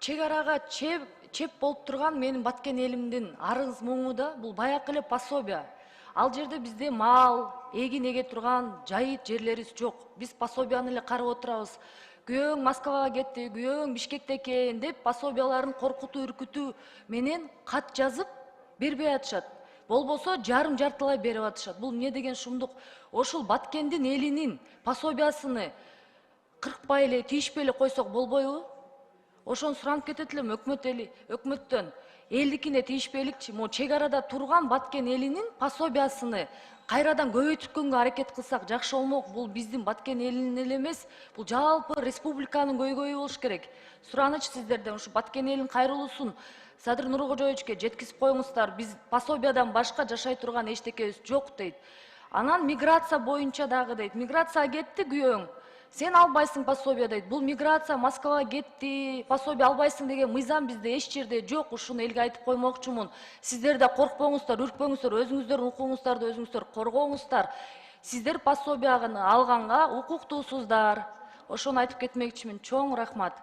чек арага чеп болуп турган менин баткен элимдин арыз муңу да бул баякы эле пособия. Ал жерде бизде мал, эгин эге турган жайыт жерлерибиз жок. Биз пособияны эле карап отурабыз. Күйөөң Москвага кетти, күйөөң Бишкекте экен деп пособияларын коркутуу, үркүтүү менен кат жазып бербей атышат. Болбосо жартылай берип атышат. Бул эмне деген шумдук? Ошол Баткендин элинин пособиясыны кыркпай эле, тийишпей эле койсок болбойбу? Ошону суранып кетет элем өкмөттөн. Элдикине тийишпейликчи, могу чек арада турган Баткен элинин пособиясыны кайрадан көбөйткөнгө аракет кылсак жакшы болмок. Бул биздин Баткен элинин эле эмес, бул жалпы республиканын көйгөйү болуш керек. Суранычы сиздерден ушу Баткен элинин кайрылуусун Садыр Нуркожоевичке жеткизип коюңуздар. Биз пособиядан башка жашай турган эчтекебиз жок дейт. Анан миграция боюнча дагы дейт. Миграцияга кетти күйөөң. Сен албайсың пособия дейт. Бул миграция Москвага кетти, пособия албайсың деген мыйзам бизде эч жерде жок. Ушуну элге айтып коймокчумун. Сиздер да коркпоңуздар, үркпөңүздөр, өзүңүздөрдүн укугуңуздарды өзүңүздөр коргоңуздар. Сиздер пособияны алганга укуктуусуздар. Ошону айтып кетмекчимин. Чоң рахмат.